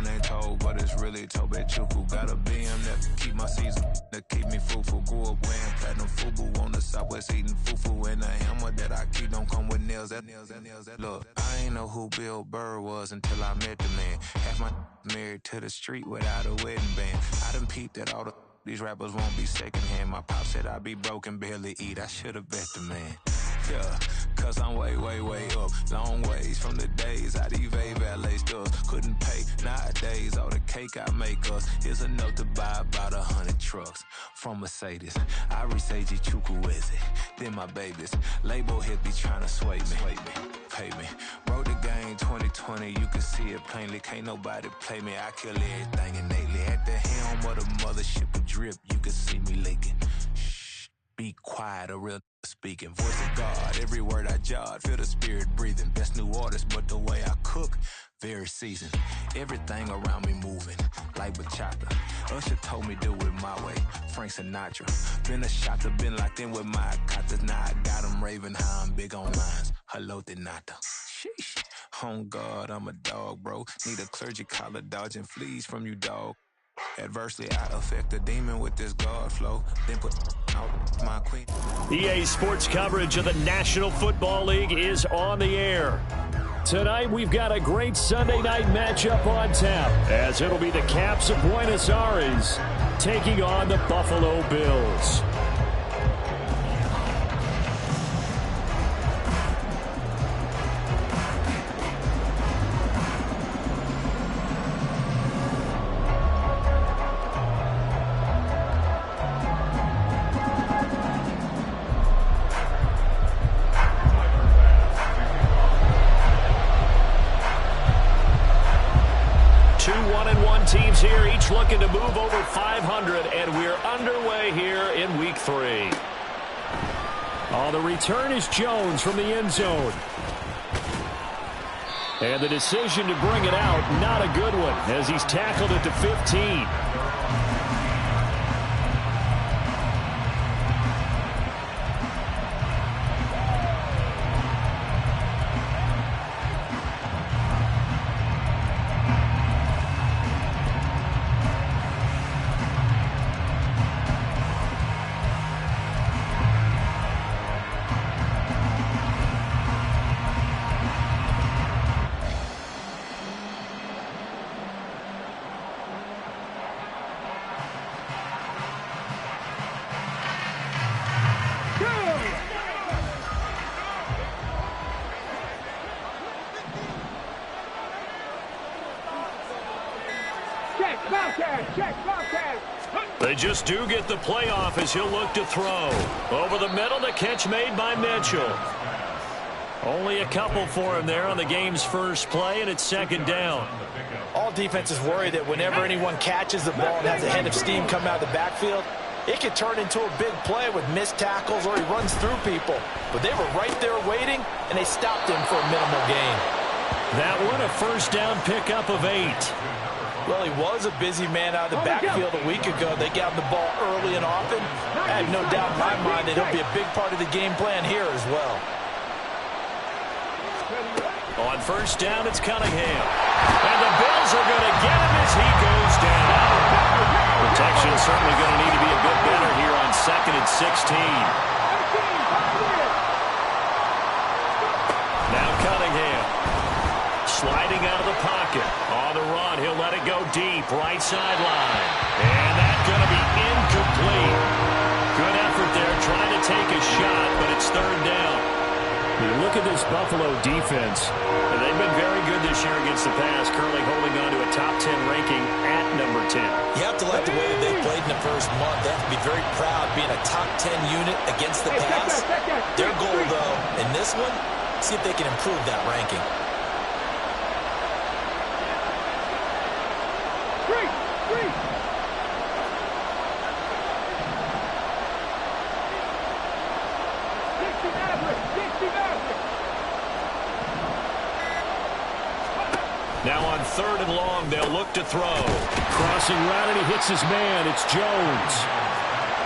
name Toe, but it's really Tobe Chuku. Got a BM that keep my season, that keep me fruitful. Grew up wearing platinum FUBU on the Southwest eating fufu. And the hammer that I keep don't come with nails. Look, I ain't know who Bill Burr was until I met the man. Half my married to the street without a wedding band. I done peeped at all these rappers won't be secondhand. My pop said I'd be broken, barely eat. I should've bet the man. Yeah, cause I'm way up. Long ways from the days I evade valet stores. Couldn't pay nowadays. All the cake I make us is enough to buy about 100 trucks from Mercedes. I resage Chukwueze, then my babies. Label hit be trying to sway me. Pay me. Wrote the game 2020, you can see it plainly. Can't nobody play me. I kill everything innately. At the helm of the mothership of drip, you can see me leaking. Shh, be quiet, a real speaking. Voice of God, every word I jot, feel the spirit breathing. Best new artist, but the way I cook, very seasoned. Everything around me moving, like bachata. Usher told me do it my way, Frank Sinatra. Been a shotter, been locked in with my katas. Now I got them raving how I'm big on lines. Hello, Denata. Sheesh. On God, I'm a dog, bro. Need a clergy collar, dodging fleas from you, dog. Adversely, I affect the demon with this God flow. Then put out my queen. EA Sports coverage of the National Football League is on the air. Tonight, we've got a great Sunday night matchup on tap, as it'll be the Caps of Buenos Aires taking on the Buffalo Bills. Teams here, each looking to move over 500, and we're underway here in Week 3. Oh, the return is Jones from the end zone. And the decision to bring it out, not a good one, as he's tackled at the 15. They just do get the playoff as he'll look to throw. Over the middle, the catch made by Mitchell. Only a couple for him there on the game's first play, and it's second down. All defenses worry that whenever anyone catches the ball and has a head of steam come out of the backfield, it could turn into a big play with missed tackles or he runs through people. But they were right there waiting, and they stopped him for a minimal gain. That one a first down pickup of 8. Well, he was a busy man out of the backfield a week ago. They got him the ball early and often. I have no doubt in my mind that he'll be a big part of the game plan here as well. On first down, it's Cunningham. And the Bills are going to get him as he goes down. Protection is certainly going to need to be a bit better here on 2nd and 16. Now Cunningham. Sliding out of the pocket. On the run, he'll let it go deep. Right sideline. And that's going to be incomplete. Good effort there, trying to take a shot, but it's third down. You look at this Buffalo defense, and they've been very good this year against the pass, currently holding on to a top 10 ranking at number 10. You have to like the way that they played in the first month. They have to be very proud being a top 10 unit against the pass. Their goal, though, in this one, see if they can improve that ranking. Now on 3rd and long, they'll look to throw. Crossing route, and he hits his man. It's Jones.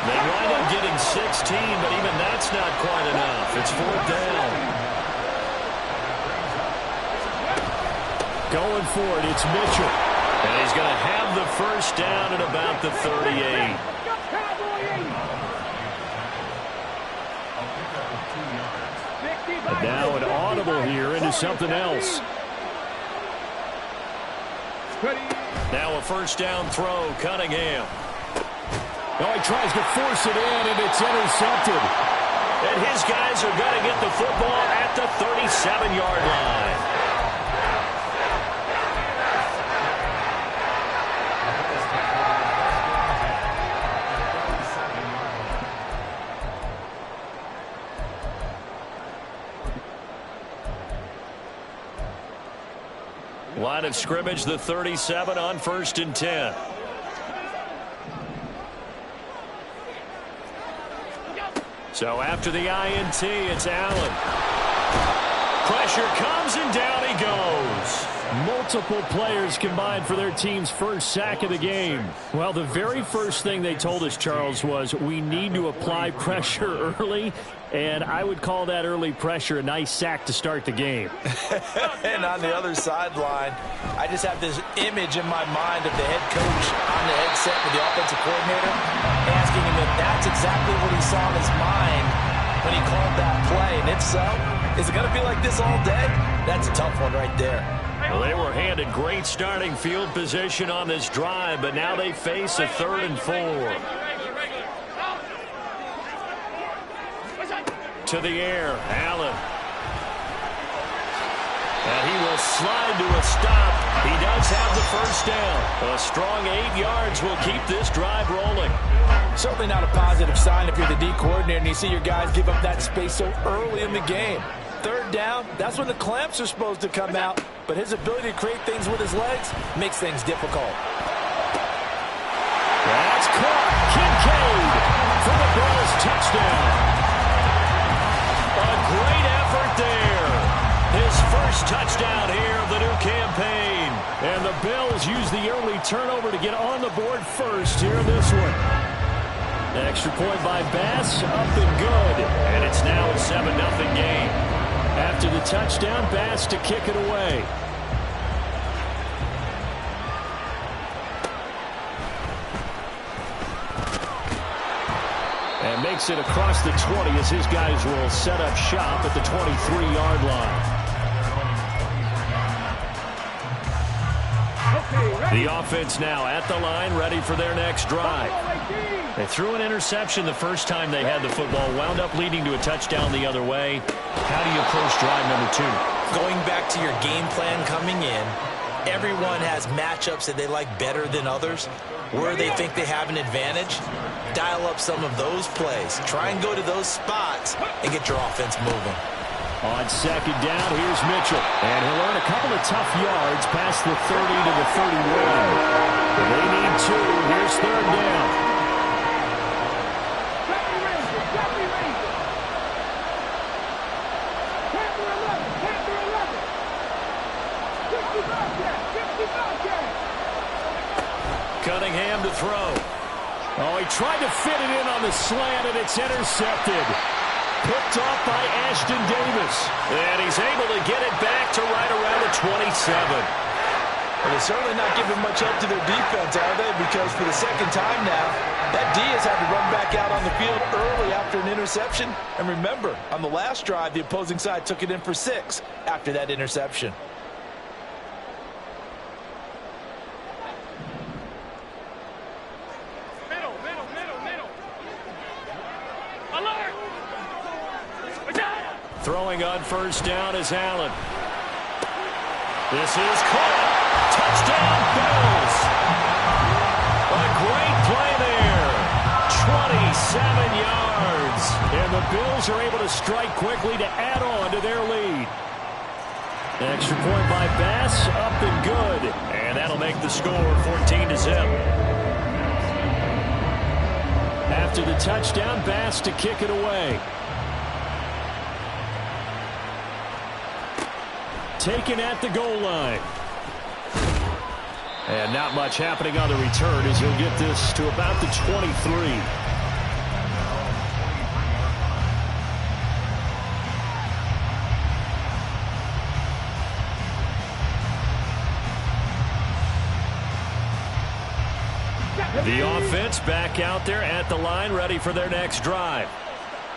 They wind up getting 16, but even that's not quite enough. It's 4th down. Going for it, it's Mitchell. And he's going to have the first down at about the 38. And now an audible here into something else. Now a first down throw, Cunningham. Oh, he tries to force it in, and it's intercepted. And his guys are going to get the football at the 37-yard line. Line of scrimmage, the 37 on 1st and 10. So after the INT, it's Allen. Pressure comes and down he goes. Multiple players combined for their team's first sack of the game. Well, the very first thing they told us, Charles, was we need to apply pressure early, and I would call that early pressure a nice sack to start the game. And on the other sideline, I just have this image in my mind of the head coach on the headset with the offensive coordinator asking him if that's exactly what he saw in his mind when he called that play. And if so, is it going to be like this all day? That's a tough one right there. Well, they were handed great starting field position on this drive, but now they face a 3rd and 4. To the air, Allen. And he will slide to a stop. He does have the first down. A strong 8 yards will keep this drive rolling. Certainly not a positive sign if you're the D coordinator and you see your guys give up that space so early in the game. 3rd down, that's when the clamps are supposed to come out, but his ability to create things with his legs makes things difficult. That's caught. Kincaid for the Bills touchdown. A great effort there. His first touchdown here of the new campaign. And the Bills use the early turnover to get on the board first here in this one. Extra point by Bass, up and good. And it's now a 7-0 game. After the touchdown, Bass to kick it away. And makes it across the 20 as his guys will set up shop at the 23-yard line. The offense now at the line, ready for their next drive. They threw an interception the first time they had the football, wound up leading to a touchdown the other way. How do you approach drive number 2? Going back to your game plan coming in, everyone has matchups that they like better than others. Where they think they have an advantage, dial up some of those plays. Try and go to those spots and get your offense moving. On 2nd down, here's Mitchell. And he'll earn a couple of tough yards past the 30 to the 31. They need 2. Here's 3rd down. Cunningham to throw. Oh, he tried to fit it in on the slant, and it's intercepted. Picked off by Ashton Davis. And he's able to get it back to right around the 27. Well, they're certainly not giving much help to their defense, are they? Because for the second time now, that D has had to run back out on the field early after an interception. And remember, on the last drive, the opposing side took it in for 6 after that interception. Throwing on 1st down is Allen. This is caught. Touchdown, Bills. A great play there. 27 yards. And the Bills are able to strike quickly to add on to their lead. Extra point by Bass, up and good. And that'll make the score 14-0. After the touchdown, Bass to kick it away. Taken at the goal line. And not much happening on the return as he'll get this to about the 23. The offense back out there at the line, ready for their next drive.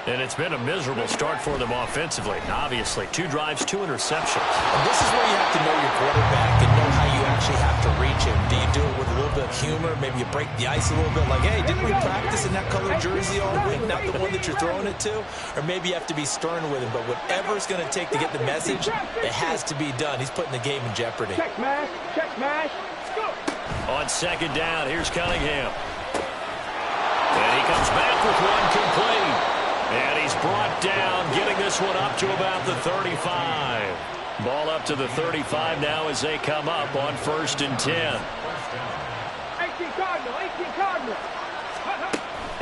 And it's been a miserable start for them offensively. Obviously, 2 drives, 2 interceptions. And this is where you have to know your quarterback and know how you actually have to reach him. Do you do it with a little bit of humor? Maybe you break the ice a little bit, like, hey, didn't we practice in that color jersey all week? Not the one that you're throwing it to? Or maybe you have to be stern with him. But whatever it's going to take to get the message, it has to be done. He's putting the game in jeopardy. Check mash. Check mash. On second down, here's Cunningham. And he comes back with one complete. And he's brought down, getting this one up to about the 35. Ball up to the 35 now as they come up on 1st and 10. 18 Cardinal. 18 Cardinal.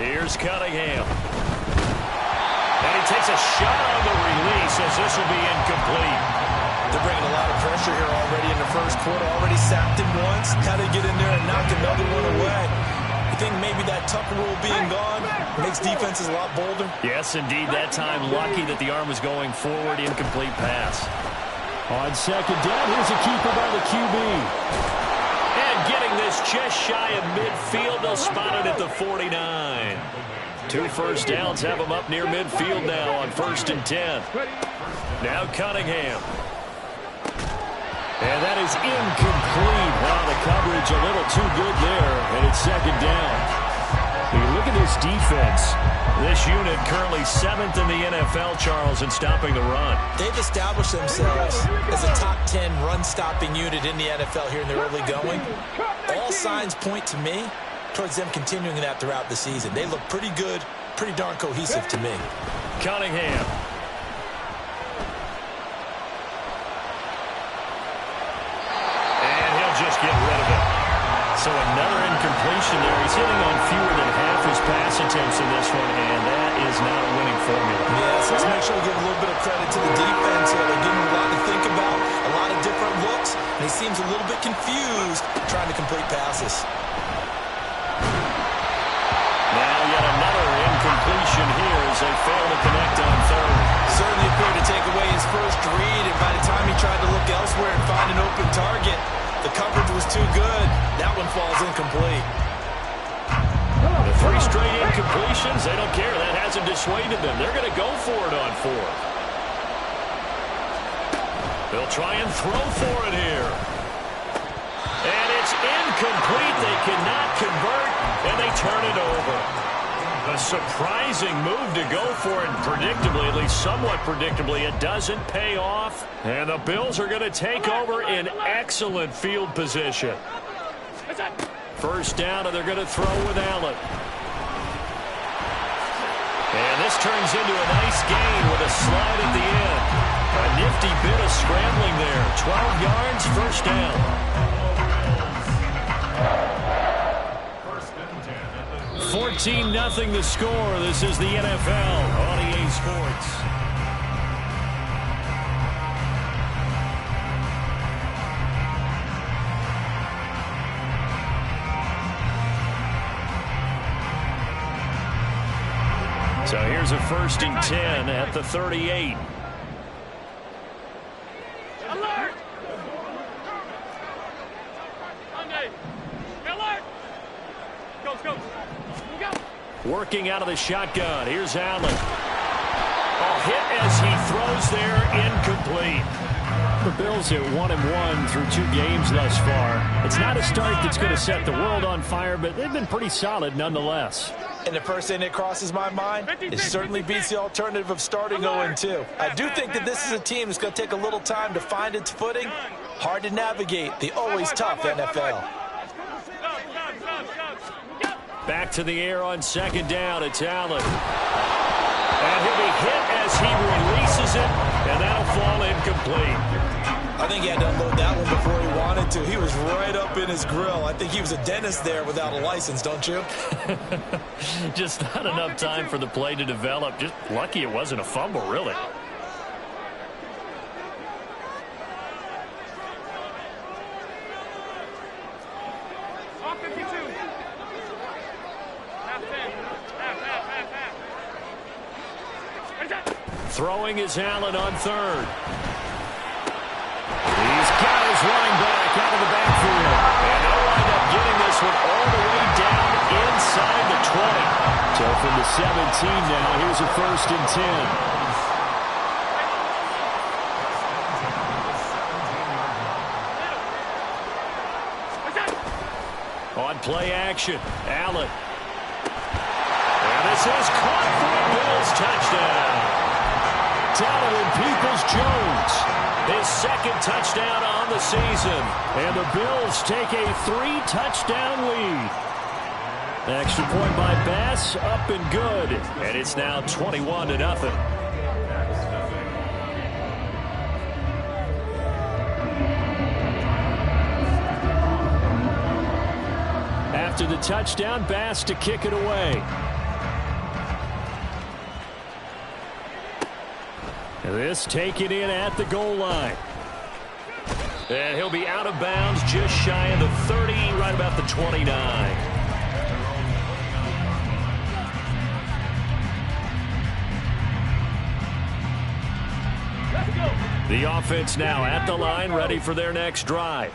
Here's Cunningham. And he takes a shot on the release as this will be incomplete. They're bringing a lot of pressure here already in the first quarter. Already sacked him once. How to get in there and knock another one away. You think maybe that Tucker rule being gone makes defenses a lot bolder? Yes, indeed. That time, lucky that the arm was going forward. Incomplete pass. On second down, here's a keeper by the QB. And getting this just shy of midfield. They'll spot it at the 49. 2 first downs have them up near midfield now on 1st and 10. Now Cunningham. And that is incomplete. Wow, the coverage a little too good there, and it's second down. You look at this defense. This unit currently 7th in the NFL, Charles, in stopping the run. They've established themselves as a top 10 run-stopping unit in the NFL here in the early going. All signs point to me towards them continuing that throughout the season. They look pretty good, pretty darn cohesive to me. Cunningham. Just get rid of it. So another incompletion there. He's hitting on fewer than half his pass attempts in this one, and that is not a winning formula. Yes, let's make sure we give a little bit of credit to the defense here. They're giving him a lot to think about, a lot of different looks, and he seems a little bit confused trying to complete passes. Now yet another incompletion here as they fail to connect on 3rd. Certainly appeared to take away his first read, and by the time he tried to look elsewhere and find an open target, the coverage was too good. That one falls incomplete. The 3 straight incompletions, they don't care. That hasn't dissuaded them. They're going to go for it on 4th. They'll try and throw for it here. And it's incomplete. They cannot convert, and they turn it over. A surprising move to go for it, and predictably, at least somewhat predictably, it doesn't pay off. And the Bills are going to take over in excellent field position. First down, and they're going to throw with Allen. And this turns into a nice gain with a slide at the end. A nifty bit of scrambling there. 12 yards, first down. 14-0 the score. This is the NFL on EA Sports. So here's a 1st and 10 at the 38. Alert! Monday. Alert! Go. Working out of the shotgun. Here's Allen. A hit as he throws there, incomplete. The Bills at 1-1 through 2 games thus far. It's not a start that's going to set the world on fire, but they've been pretty solid nonetheless. And the first thing that crosses my mind, it certainly beats the alternative of starting 0-2. I do think that this is a team that's going to take a little time to find its footing. Hard to navigate the always tough NFL. Back to the air on second down. It's Allen. And he'll be hit as he releases it, and that'll fall incomplete. I think he had to unload that one before he wanted to. He was right up in his grill. I think he was a dentist there without a license, don't you? Just not enough time for the play to develop. Just lucky it wasn't a fumble, really. Throwing is Allen on 3rd. He's got his running back out of the backfield. And they'll wind up getting this one all the way down now. Here's a 1st and 10. On play action, Allen. And this is caught for a Bills touchdown. Donovan Peoples-Jones, his 2nd touchdown on the season. And the Bills take a 3-touchdown lead. Extra point by Bass, up and good. And it's now 21-0. After the touchdown, Bass to kick it away. This taken in at the goal line. And he'll be out of bounds just shy of the 30, right about the 29. The offense now at the line, ready for their next drive.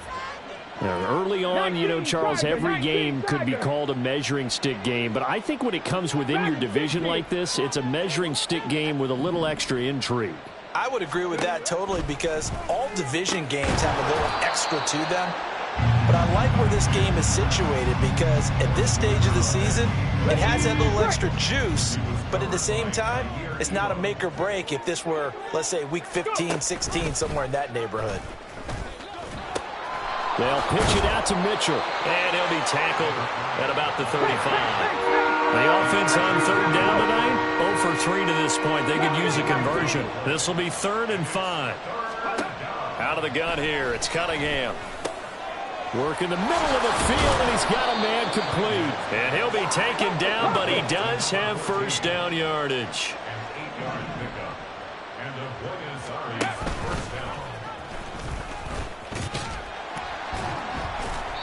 Now, early on, you know, Charles, every game could be called a measuring stick game, but I think when it comes within your division like this, it's a measuring stick game with a little extra intrigue. I would agree with that totally, because all division games have a little extra to them. But I like where this game is situated, because at this stage of the season, it has that little extra juice, but at the same time, it's not a make or break if this were, let's say, week 15, 16, somewhere in that neighborhood. They'll pitch it out to Mitchell. And he'll be tackled at about the 35. The offense on 3rd down tonight, 0 for 3 to this point. They could use a conversion. This will be 3rd and 5. Out of the gun here, it's Cunningham. Work in the middle of the field, and he's got a man complete. And he'll be taken down, but he does have 1st down yardage.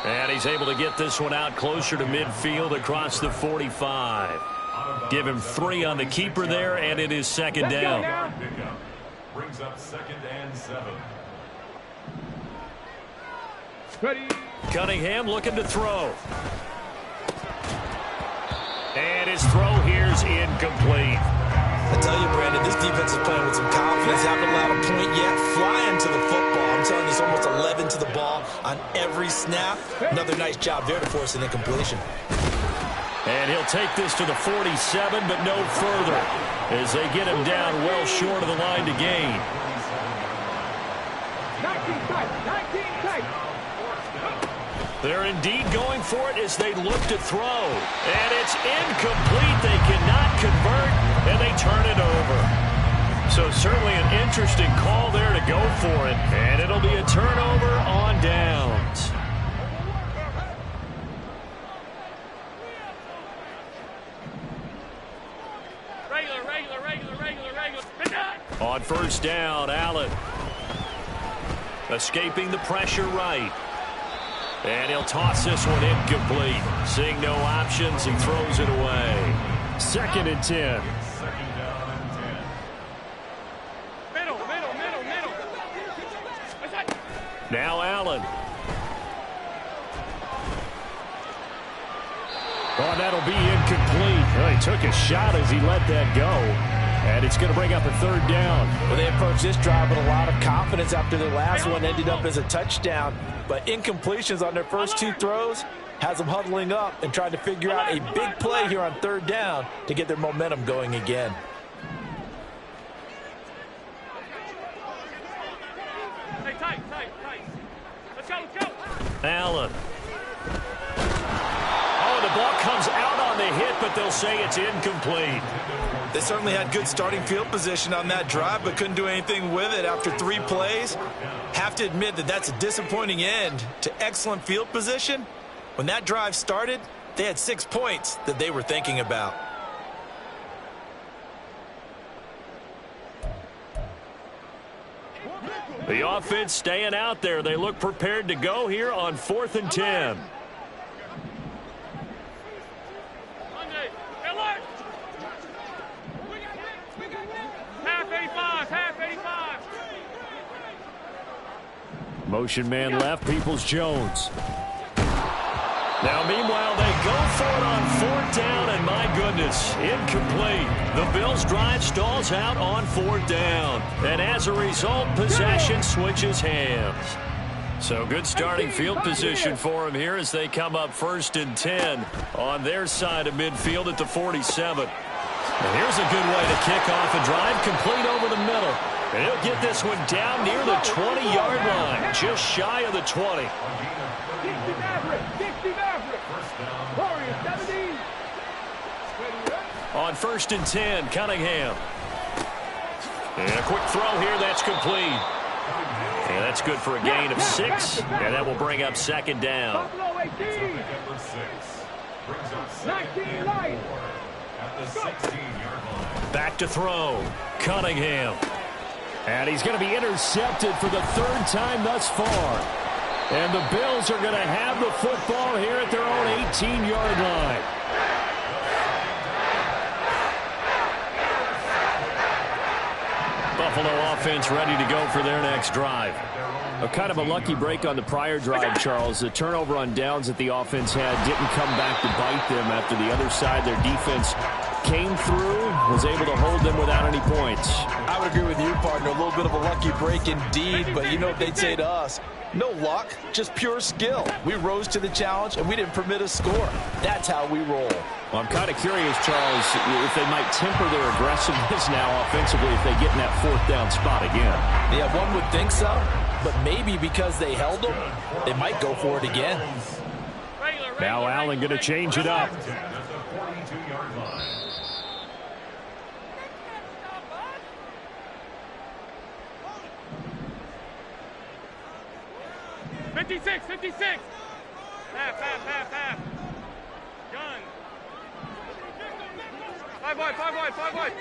And he's able to get this one out closer to midfield across the 45. Give him 3 on the keeper there, and it is 2nd down. Brings up 2nd and 7. Ready. Cunningham looking to throw. And his throw here's incomplete. I tell you, Brandon, this defense is playing with some confidence. Haven't allowed a point yet. Flying to the football. I'm telling you, it's almost 11 to the ball on every snap. Another nice job there to force an incompletion. And he'll take this to the 47, but no further, as they get him down well short of the line to gain. 19 tight. 19 tight. They're indeed going for it as they look to throw. And it's incomplete. They cannot convert, and they turn it over. So certainly an interesting call there to go for it. And it'll be a turnover on downs. Regular. On 1st down, Allen. Escaping the pressure right. And he'll toss this one incomplete. Seeing no options, he throws it away. 2nd and 10. Middle. Now Allen. Oh, that'll be incomplete. Well, he took a shot as he let that go. And it's going to bring up a 3rd down. Well, they approached this drive with a lot of confidence after their last one ended up as a touchdown. But incompletions on their first 2 throws has them huddling up and trying to figure out a big play here on 3rd down to get their momentum going again. Hey, tight. Let's go. Allen. Oh, the ball comes out on the hit, but they'll say it's incomplete. They certainly had good starting field position on that drive, but couldn't do anything with it after 3 plays. Have to admit that that's a disappointing end to excellent field position. When that drive started, they had 6 points that they were thinking about. The offense staying out there. They look prepared to go here on 4th and 10. Motion man left, Peoples-Jones. Now, meanwhile, they go for it on 4th down, and my goodness, incomplete. The Bills' drive stalls out on 4th down. And as a result, possession switches hands. So good starting field position for them here as they come up 1st and 10 on their side of midfield at the 47. And here's a good way to kick off a drive, complete over the middle. And he'll get this one down near the 20-yard line, just shy of the 20. On 1st and 10, Cunningham. And a quick throw here, that's complete. And that's good for a gain of 6, and that will bring up 2nd down. Back to throw, Cunningham. And he's going to be intercepted for the 3rd time thus far. And the Bills are going to have the football here at their own 18-yard line. Buffalo offense ready to go for their next drive. A kind of a lucky break on the prior drive, Charles. The turnover on downs that the offense had didn't come back to bite them after the other side. Their defense came through, was able to hold them without any points. I would agree with you, partner. A little bit of a lucky break indeed, but you know what they'd say to us? No luck, just pure skill. We rose to the challenge, and we didn't permit a score. That's how we roll. Well, I'm kind of curious, Charles, if they might temper their aggressiveness now offensively if they get in that 4th down spot again. Yeah, one would think so, but maybe because they held them, they might go for it again. Now Allen going to change it up. Fifty-six. Half. Gun. 5 wide.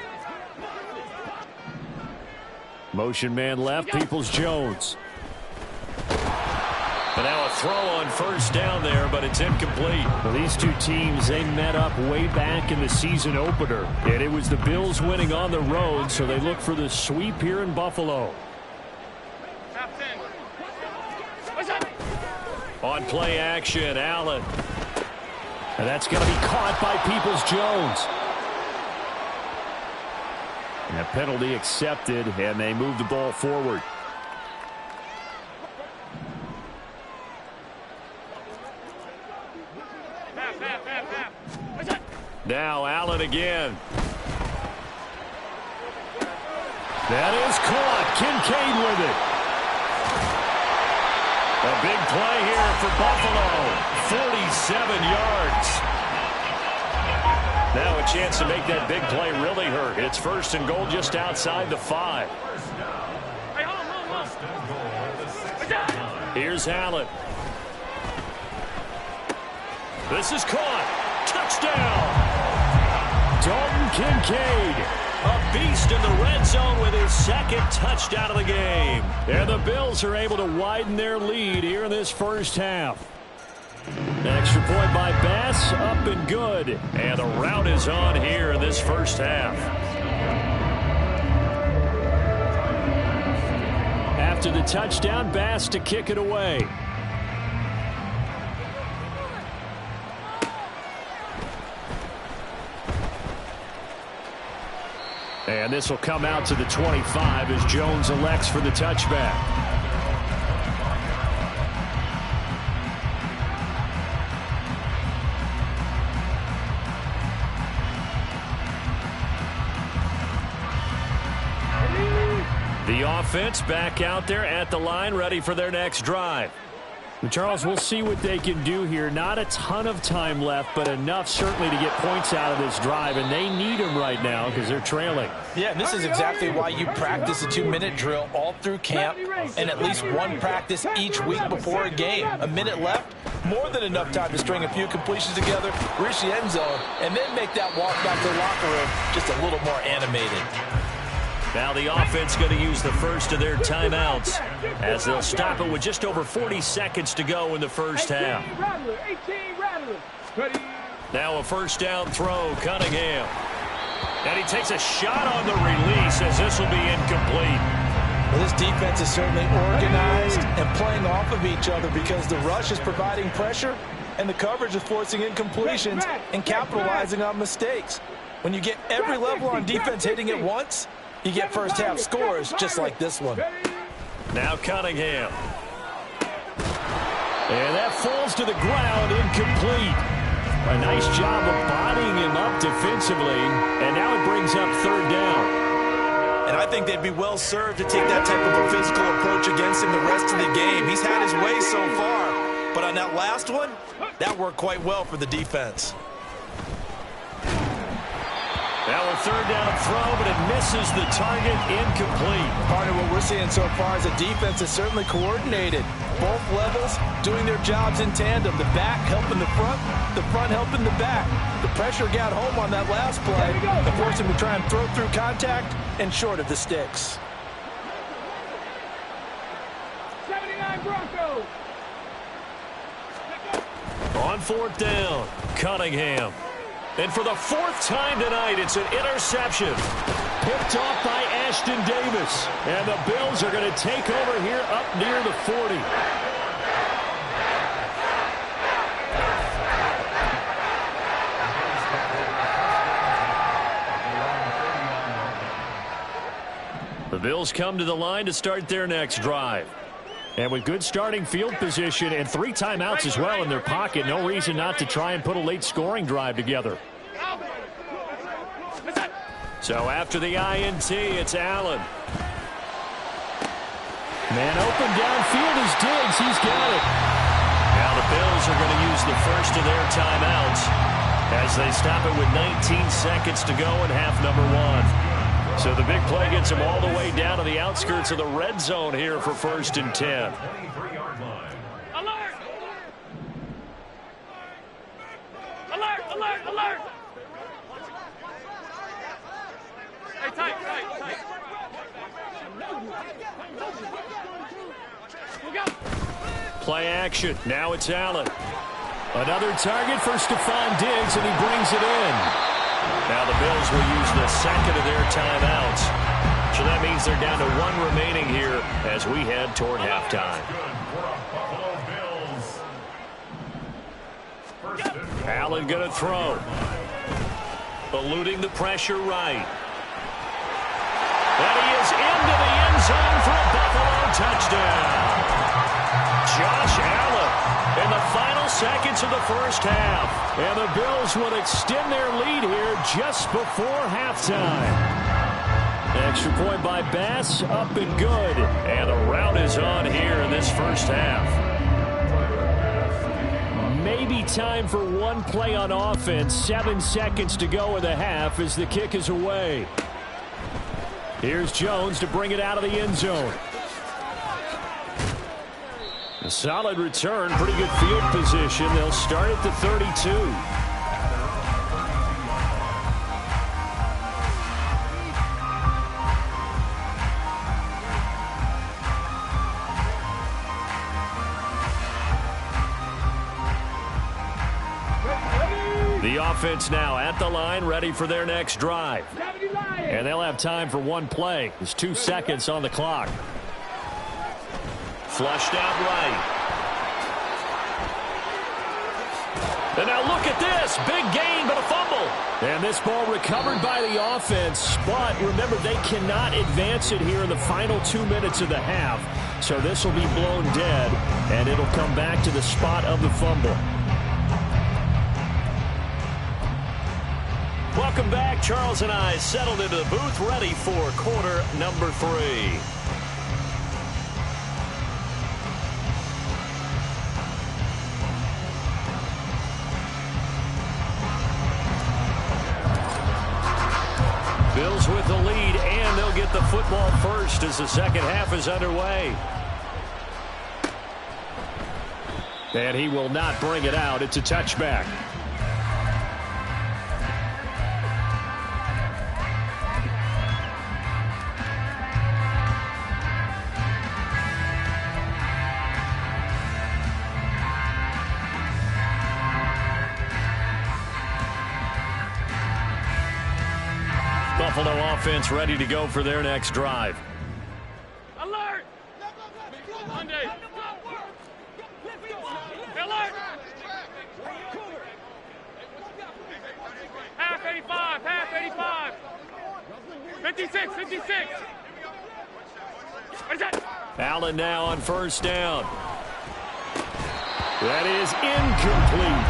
Motion man left, Peoples-Jones. And now a throw on 1st down there, but it's incomplete. Well, these two teams, they met up way back in the season opener. And it was the Bills winning on the road, so they look for the sweep here in Buffalo. Half 10. On play action, Allen. And that's going to be caught by Peoples-Jones. And a penalty accepted, and they move the ball forward. Now Allen again. That is caught. Kincaid with it. A big play here for Buffalo. 47 yards. Now a chance to make that big play really hurt. It's 1st and goal just outside the 5. Hey, hold. Here's Allen. This is caught. Touchdown. Dalton Kincaid. A beast in the red zone with his 2nd touchdown of the game. And the Bills are able to widen their lead here in this 1st half. An extra point by Bass, up and good. And the rout is on here in this 1st half. After the touchdown, Bass to kick it away. And this will come out to the 25 as Jones elects for the touchback. The offense back out there at the line, ready for their next drive. Charles, we'll see what they can do here. Not a ton of time left, but enough certainly to get points out of this drive, and they need them right now because they're trailing. Yeah, and this is exactly why you practice a 2-minute drill all through camp and at least one practice each week before a game. A minute left, more than enough time to string a few completions together, reach the end zone, and then make that walk back to the locker room just a little more animated. Now the offense going to use the first of their timeouts as they'll stop it with just over 40 seconds to go in the 1st half. Now a 1st down throw, Cunningham. And he takes a shot on the release as this will be incomplete. Well, this defense is certainly organized and playing off of each other because the rush is providing pressure and the coverage is forcing incompletions and capitalizing on mistakes. When you get every level on defense hitting at once, you get first-half scores just like this one. Now Cunningham. And that falls to the ground, incomplete. A nice job of bodying him up defensively, and now it brings up third down. And I think they'd be well served to take that type of a physical approach against him the rest of the game. He's had his way so far, but on that last one, that worked quite well for the defense. Now a third down throw, but it misses the target, incomplete. Part of what we're seeing so far is the defense is certainly coordinated. Both levels doing their jobs in tandem. The back helping the front helping the back. The pressure got home on that last play and forced him to try and throw through contact and short of the sticks. 79 Broncos. On fourth down, Cunningham. And for the fourth time tonight, it's an interception. Picked off by Ashton Davis. And the Bills are going to take over here up near the 40. The Bills come to the line to start their next drive. And with good starting field position and 3 timeouts as well in their pocket, no reason not to try and put a late scoring drive together. So after the INT, it's Allen. Man open downfield is Diggs. He's got it. Now the Bills are going to use the first of their timeouts as they stop it with 19 seconds to go in half number 1. So the big play gets them all the way down to the outskirts of the red zone here for 1st and 10. Alert! Alert! Alert! Alert! Hey, tight. We'll go. Play action. Now it's Allen. Another target for Stephon Diggs, and he brings it in. Now the Bills will use the second of their timeouts. So that means they're down to 1 remaining here as we head toward halftime. Allen going to throw. Eluding the pressure right. And he is into the end zone for a Buffalo touchdown. Josh Allen in the final seconds of the first half. And the Bills will extend their lead here just before halftime. Extra point by Bass, up and good. And the rout is on here in this first half. Maybe time for one play on offense. 7 seconds to go in the half as the kick is away. Here's Jones to bring it out of the end zone. A solid return, pretty good field position. They'll start at the 32. The offense now at the line, ready for their next drive. And they'll have time for one play. There's 2 seconds on the clock. Flushed out right. And now look at this. Big gain, but a fumble. And this ball recovered by the offense. But remember, they cannot advance it here in the final 2 minutes of the half. So this will be blown dead, and it'll come back to the spot of the fumble. Welcome back. Charles and I settled into the booth, ready for quarter number 3. Bills with the lead, and they'll get the football first as the second half is underway. And he will not bring it out. It's a touchback. Buffalo offense ready to go for their next drive. Alert! Monday. Alert! 56, 56. Allen now on first down. That is incomplete.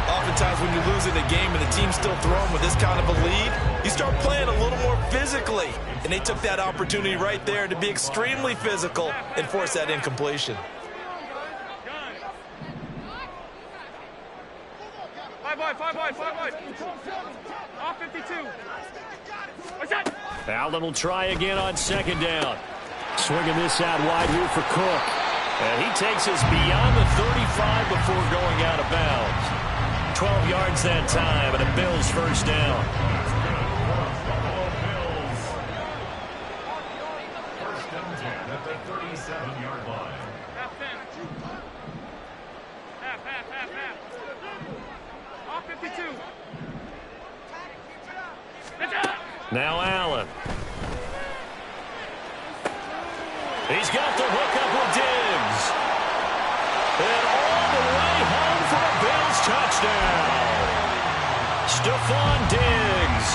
Oftentimes when you're losing a game and the team's still throwing with this kind of a lead, you start playing a little more physically. And they took that opportunity right there to be extremely physical and force that incompletion. 5 wide. Off 52. Allen will try again on second down. Swinging this out wide here for Cook. And he takes us beyond the 35 before going out of bounds. 12 yards that time, and a Bills first down. First and 10 at the 37-yard line. Half 10. Half. Off 52. Now Allen. He's got the hook up with Diggs. And all the way home for a Bills touchdown. Stephon Diggs,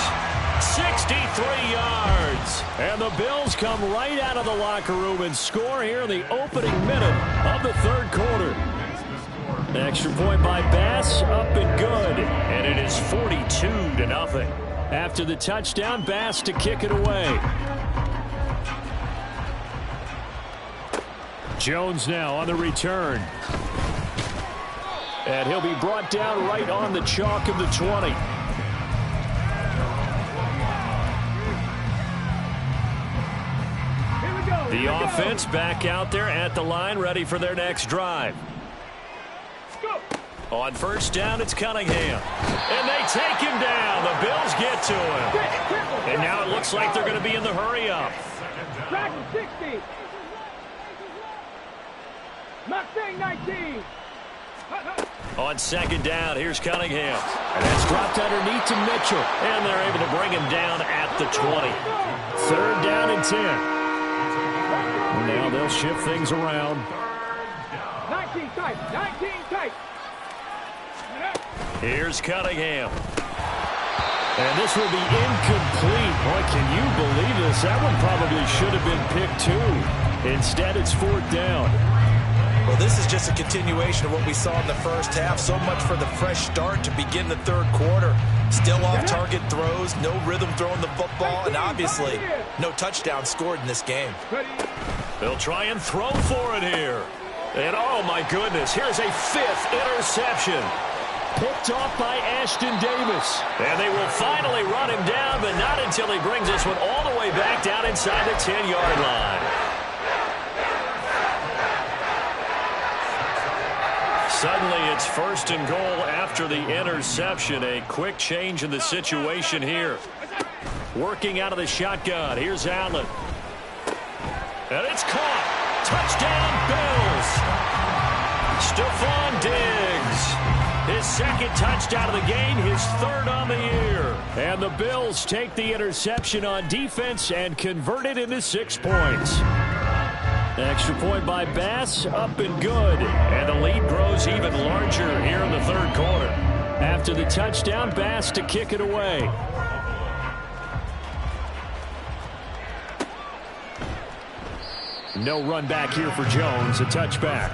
63 yards. And the Bills come right out of the locker room and score here in the opening minute of the third quarter. Extra point by Bass, up and good. And it is 42-0. After the touchdown, Bass to kick it away. Jones now on the return. And he'll be brought down right on the chalk of the 20. The offense back out there at the line, ready for their next drive. On first down, it's Cunningham. And they take him down. The Bills get to him. And now it looks like they're going to be in the hurry-up. Track 60. Mustang 19. On second down, here's Cunningham. And that's dropped underneath to Mitchell. And they're able to bring him down at the 20. Third down and 10. And now they'll shift things around. 19 tight. 19 tight. Here's Cunningham. And this will be incomplete. Boy, can you believe this? That one probably should have been picked too. Instead, it's fourth down. Well, this is just a continuation of what we saw in the first half. So much for the fresh start to begin the third quarter. Still off-target throws, no rhythm throwing the football, and obviously no touchdown scored in this game. They'll try and throw for it here. And oh my goodness, here's a fifth interception. Picked off by Ashton Davis. And they will finally run him down, but not until he brings this one all the way back down inside the 10-yard line. Suddenly it's first and goal after the interception. A quick change in the situation here. Working out of the shotgun. Here's Allen. And it's caught. Touchdown, Bills. Stephon Diggs. His second touchdown of the game, his third on the year. And the Bills take the interception on defense and convert it into 6 points. Extra point by Bass, up and good. And the lead grows even larger here in the third quarter. After the touchdown, Bass to kick it away. No run back here for Jones, a touchback.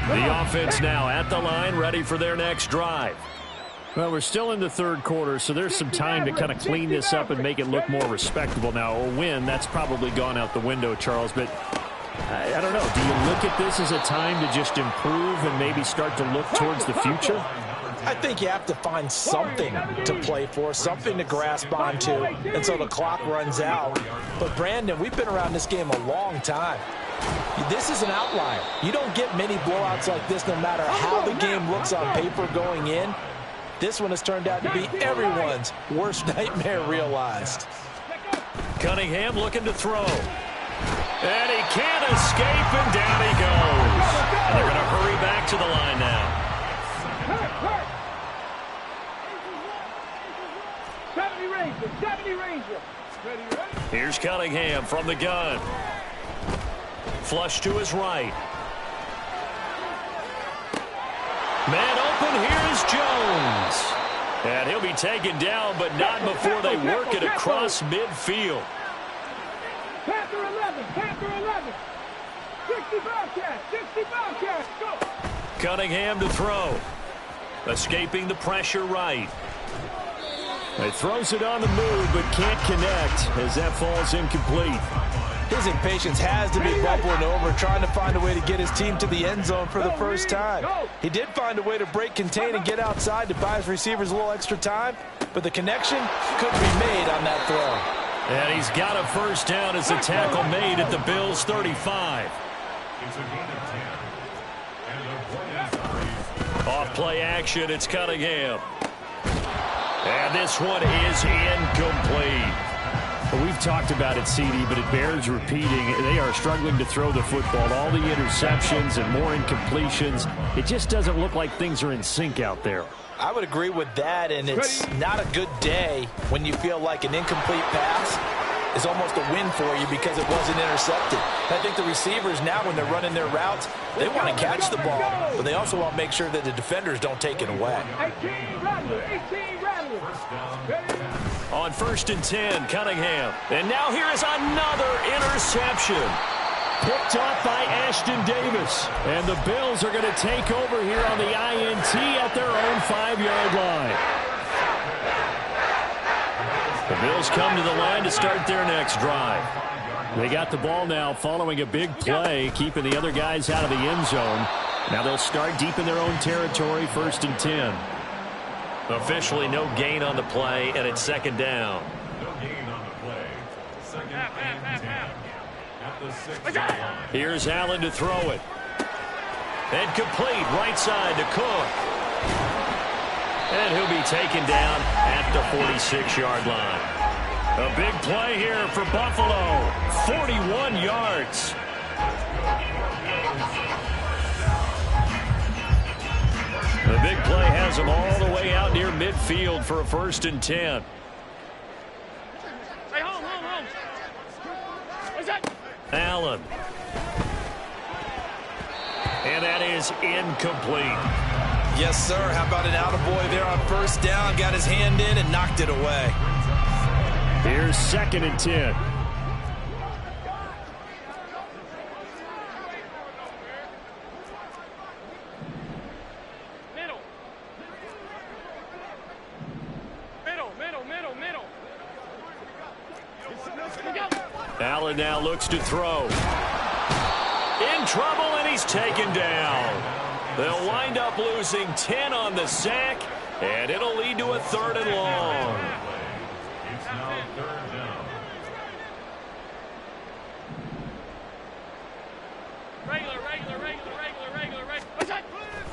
The offense now at the line, ready for their next drive. Well, we're still in the third quarter, so there's some time to kind of clean this up and make it look more respectable now. A win, that's probably gone out the window, Charles, but I don't know. Do you look at this as a time to just improve and maybe start to look towards the future? I think you have to find something to play for, something to grasp onto until the clock runs out. But, Brandon, we've been around this game a long time. This is an outlier. You don't get many blowouts like this no matter how the game looks on paper going in. This one has turned out to be everyone's worst nightmare realized. Cunningham looking to throw. And he can't escape, and down he goes. And they're going to hurry back to the line now. 70 Ranger. Here's Cunningham from the gun. Flush to his right. Man open. Here's Jones. And he'll be taken down, but not before they work it across midfield. Panther 11, Panther 11. 65 catch, 65 catch, go. Cunningham to throw. Escaping the pressure right. He throws it on the move, but can't connect as that falls incomplete. His impatience has to be bubbling over, trying to find a way to get his team to the end zone for the first time. He did find a way to break, contain, and get outside to buy his receivers a little extra time, but the connection couldn't be made on that throw. And he's got a first down as the tackle made at the Bills' 35. It's a gain of 10. And the point is Off play action, it's Cunningham. And this one is incomplete. Well, we've talked about it, CD, but it bears repeating. They are struggling to throw the football. All the interceptions and more incompletions. It just doesn't look like things are in sync out there. I would agree with that, and it's not a good day when you feel like an incomplete pass is almost a win for you because it wasn't intercepted. I think the receivers now, when they're running their routes, they want to catch the ball, but they also want to make sure that the defenders don't take it away. 18 Rattler, 18 Rattler. On 1st and 10, Cunningham. And now here is another interception. Picked off by Ashton Davis. And the Bills are going to take over here on the INT at their own 5-yard line. The Bills come to the line to start their next drive. They got the ball now following a big play, keeping the other guys out of the end zone. Now they'll start deep in their own territory, 1st and 10. Officially no gain on the play, and it's 2nd down. no gain on the play. 2nd and 10. At the 6-yard line. Here's Allen to throw it. And complete right side to Cook. And he'll be taken down at the 46-yard line. A big play here for Buffalo. 41 yards. The big play has them all the way out near midfield for a 1st and 10. Hey, home. What's that? Allen. And that is incomplete. Yes, sir. How about an attaboy there on 1st down? Got his hand in and knocked it away. Here's 2nd and 10. Allen now looks to throw. In trouble, and he's taken down. They'll wind up losing 10 on the sack, and it'll lead to a 3rd and long. It's now 3rd down.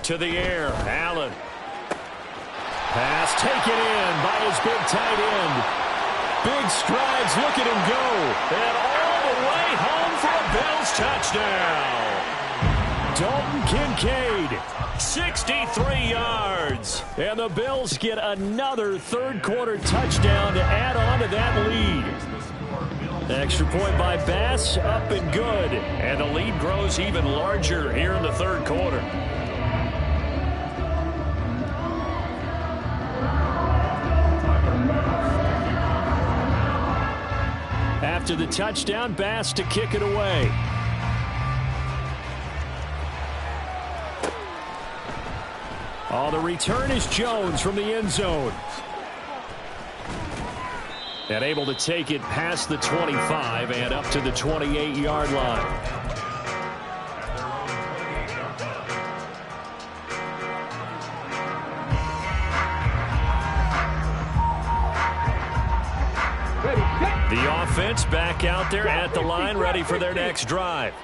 To the air, Allen. Pass taken in by his big tight end. Big strides, look at him go. And all the way home for a Bills touchdown. Dalton Kincaid. 63 yards. And the Bills get another 3rd quarter touchdown to add on to that lead. Extra point by Bass, up and good. And the lead grows even larger here in the 3rd quarter. After the touchdown, Bass to kick it away. Oh, the return is Jones from the end zone. And able to take it past the 25 and up to the 28-yard line. The offense back out there at the line, ready for their next drive.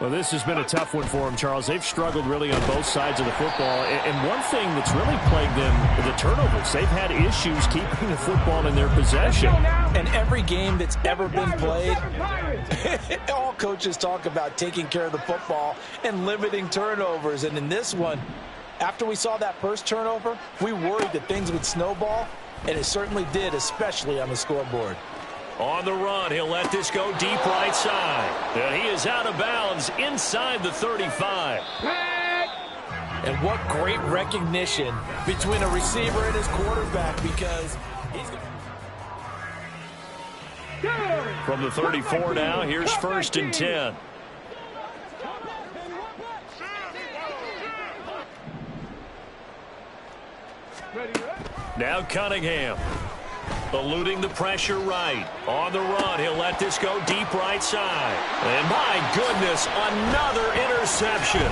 Well, this has been a tough one for them, Charles. They've struggled really on both sides of the football. And one thing that's really plagued them, the turnovers. They've had issues keeping the football in their possession. And every game that's ever been played, all coaches talk about taking care of the football and limiting turnovers. And in this one, after we saw that first turnover, we worried that things would snowball, and it certainly did, especially on the scoreboard. On the run, he'll let this go deep right side. And he is out of bounds inside the 35. And what great recognition between a receiver and his quarterback, because he's from the 34 now, here's 1st and 10. Now Cunningham, eluding the pressure right. On the run, he'll let this go deep right side. And my goodness, another interception.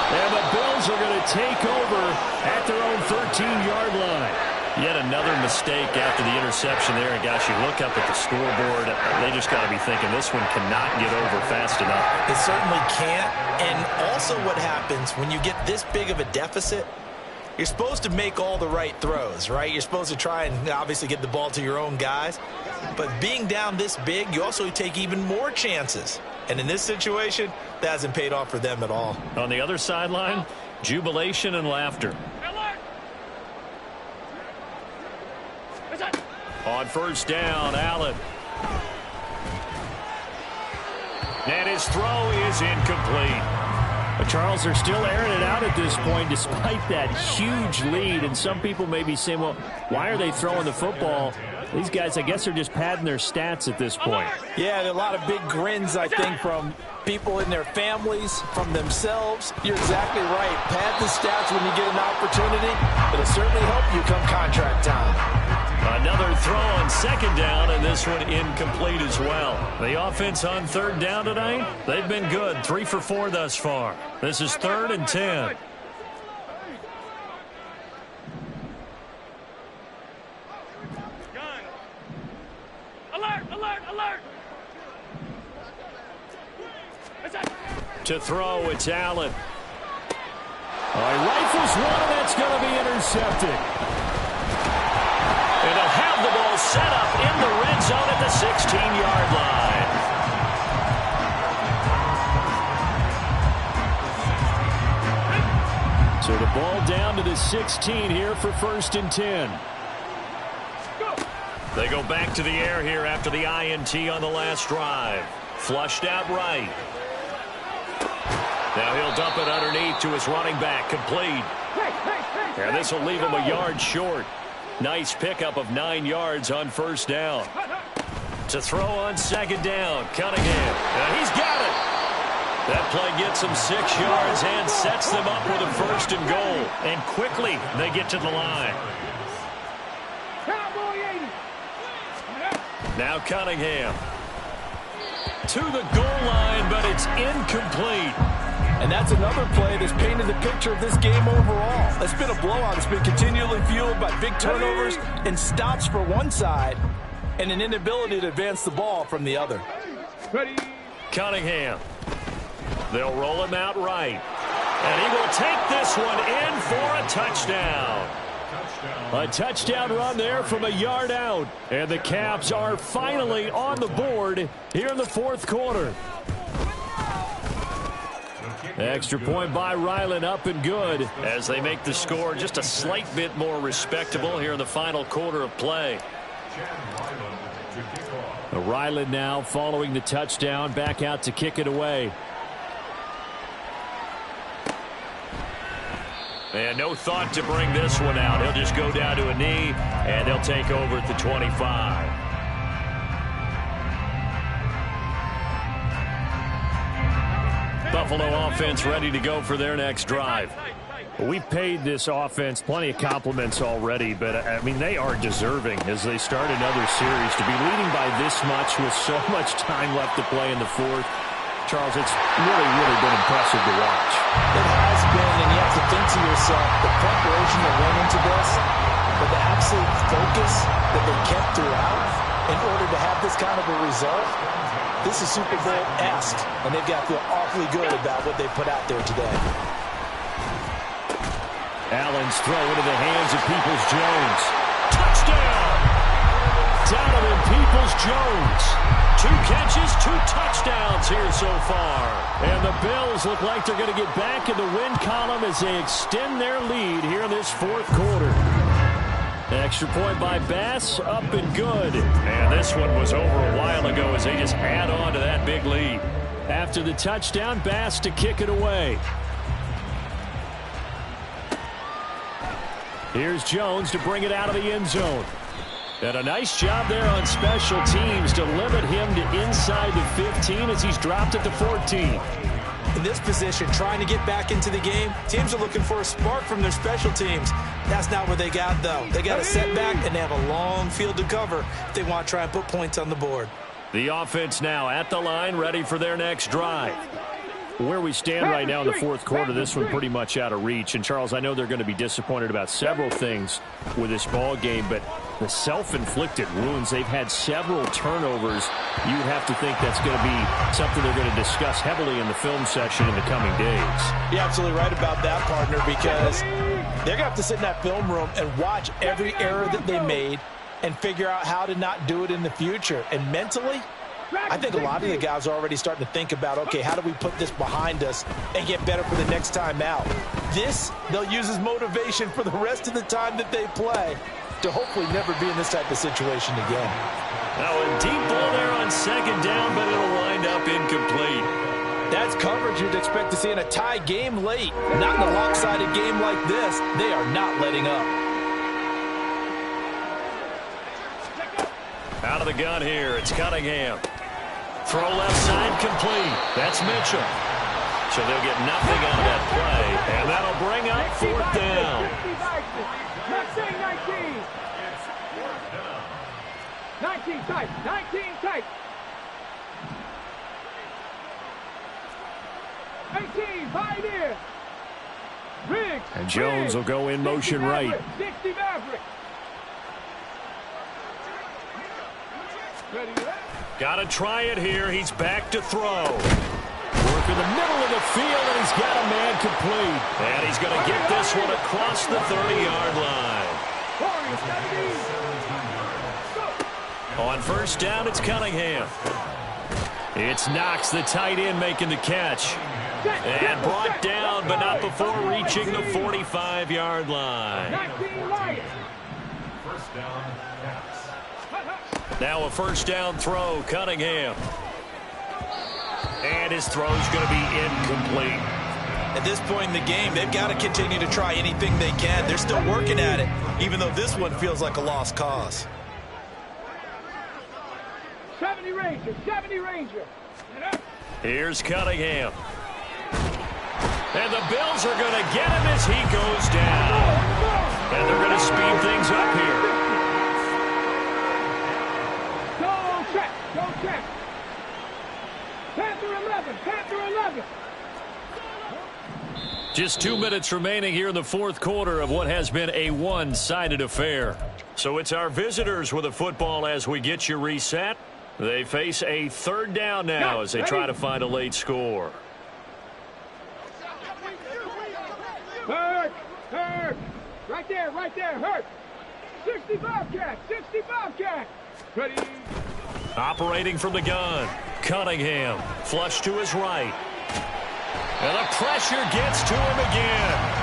And the Bills are going to take over at their own 13-yard line. Yet another mistake after the interception there. And gosh, you look up at the scoreboard, they just got to be thinking this one cannot get over fast enough. It certainly can't. And also what happens when you get this big of a deficit, you're supposed to make all the right throws, right? You're supposed to try and obviously get the ball to your own guys. But being down this big, you also take even more chances. And in this situation, that hasn't paid off for them at all. On the other sideline, jubilation and laughter. On 1st down, Allen. And his throw is incomplete. But Charles, they're still airing it out at this point despite that huge lead. And some people may be saying, well, why are they throwing the football? These guys, I guess, are just padding their stats at this point. Yeah, there are a lot of big grins, I think, from people in their families, from themselves. You're exactly right. Pad the stats when you get an opportunity. It'll certainly help you come contract time. Another throw on 2nd down, and this one incomplete as well. The offense on 3rd down tonight, they've been good. 3 for 4 thus far. This is 3rd and 10. Alert, alert, alert. To throw, it's Allen. He rifles one, and that's going to be intercepted. And they'll have the ball set up in the red zone at the 16-yard line. So the ball down to the 16 here for 1st and 10. They go back to the air here after the INT on the last drive. Flushed out right. Now he'll dump it underneath to his running back, complete. And this will leave him a yard short. Nice pickup of 9 yards on 1st down. To throw on 2nd down, Cunningham. And he's got it. That play gets him 6 yards and sets them up with a 1st and goal. And quickly they get to the line. Now Cunningham. To the goal line, but it's incomplete. And that's another play that's painted the picture of this game overall. It's been a blowout. It's been continually fueled by big turnovers and stops for one side and an inability to advance the ball from the other. Cunningham. They'll roll him out right. And he will take this one in for a touchdown. A touchdown run there from a yard out. And the Caps are finally on the board here in the 4th quarter. Extra point by Ryland, up and good. As they make the score just a slight bit more respectable here in the final quarter of play. Ryland now following the touchdown, back out to kick it away. And no thought to bring this one out. He'll just go down to a knee, and they'll take over at the 25. Buffalo offense ready to go for their next drive. We've paid this offense plenty of compliments already, but, I mean, they are deserving as they start another series. To be leading by this much with so much time left to play in the 4th, Charles, it's really, really been impressive to watch. It has been, and you have to think to yourself, the preparation that went into this, but the absolute focus that they kept throughout in order to have this kind of a result. This is Super Bowl-esque, and they've got to feel awfully good about what they put out there today. Allen's throw into the hands of Peoples-Jones. Touchdown! Donovan Peoples-Jones. 2 catches, 2 touchdowns here so far. And the Bills look like they're going to get back in the win column as they extend their lead here in this 4th quarter. Extra point by Bass, up and good. And this one was over a while ago as they just add on to that big lead. After the touchdown, Bass to kick it away. Here's Jones to bring it out of the end zone. And a nice job there on special teams to limit him to inside the 15 as he's dropped at the 14. In this position, trying to get back into the game, teams are looking for a spark from their special teams. That's not what they got, though. They got a setback, and they have a long field to cover if they want to try and put points on the board. The offense now at the line, ready for their next drive. Where we stand right now in the fourth quarter, this one pretty much out of reach. And, Charles, I know they're going to be disappointed about several things with this ball game, but the self-inflicted wounds, they've had several turnovers. You would have to think that's going to be something they're going to discuss heavily in the film session in the coming days. You're absolutely right about that, partner, because they're going to have to sit in that film room and watch every error that they made and figure out how to not do it in the future. And mentally, I think a lot of the guys are already starting to think about, okay, how do we put this behind us and get better for the next time out? This, they'll use as motivation for the rest of the time that they play to hopefully never be in this type of situation again. Now a deep ball there on second down, but it'll wind up incomplete. That's coverage you'd expect to see in a tie game late. Not in a lopsided game like this. They are not letting up. Out of the gun here, it's Cunningham. Throw left side complete. That's Mitchell. So they'll get nothing out of that play, and that'll bring up fourth down. 19 tight, 19 tight. 18, pioneer. Riggs. And Jones will go in motion right. 60 Maverick. Got to try it here. He's back to throw. Work in the middle of the field, and he's got a man complete. And he's going to get this one across the 30-yard line. On first down, it's Cunningham. It's Knox, the tight end, making the catch. And brought down, but not before reaching the 45-yard line. First down, pass. Now a first down throw, Cunningham. And his throw's going to be incomplete. At this point in the game, they've got to continue to try anything they can. They're still working at it, even though this one feels like a lost cause. 70 Ranger, 70 Ranger. Here's Cunningham. And the Bills are going to get him as he goes down. And they're going to speed things up here. Go check, go check. Panther 11, Panther 11. Just 2 minutes remaining here in the fourth quarter of what has been a one-sided affair. So it's our visitors with a football as we get you reset. They face a third down now as they try to find a late score. Hurt, hurt. Right there, hurt. 60 Bobcat, 60 Bobcat. Ready. Operating from the gun, Cunningham, flush to his right. And the pressure gets to him again.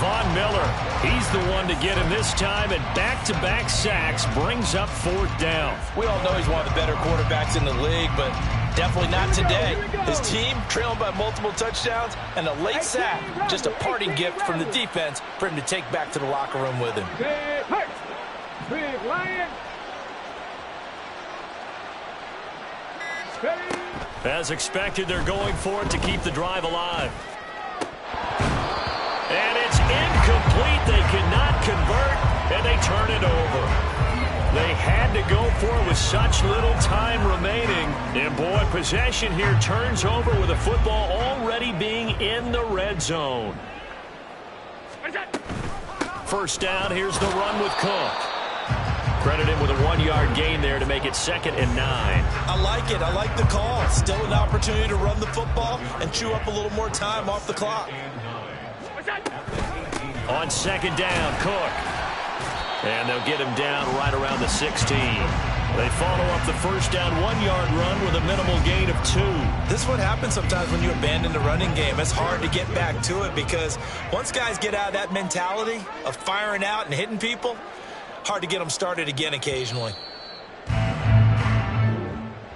Von Miller, he's the one to get him this time, and back-to-back sacks brings up fourth down. We all know he's one of the better quarterbacks in the league, but definitely not today. His team trailing by multiple touchdowns, and a late sack, just a parting gift from the defense for him to take back to the locker room with him. Big hurt. Big Lion. As expected, they're going for it to keep the drive alive. And it's incomplete. They cannot convert, and they turn it over. They had to go for it with such little time remaining. And, boy, possession here turns over with the football already being in the red zone. First down, here's the run with Cook. Credit him with a 1-yard gain there to make it 2nd and 9. I like it. I like the call. Still an opportunity to run the football and chew up a little more time off the clock. On second down, Cook. And they'll get him down right around the 16. They follow up the first down 1-yard run with a minimal gain of 2. This is what happens sometimes when you abandon the running game. It's hard to get back to it because once guys get out of that mentality of firing out and hitting people, hard to get them started again occasionally.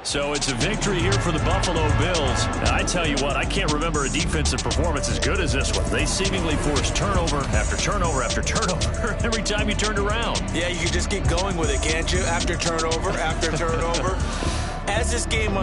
So it's a victory here for the Buffalo Bills. And I tell you what, I can't remember a defensive performance as good as this one. They seemingly forced turnovers turnover after turnover after turnover every time you turned around. Yeah, you can just keep going with it, can't you? After turnover, after turnover. As this game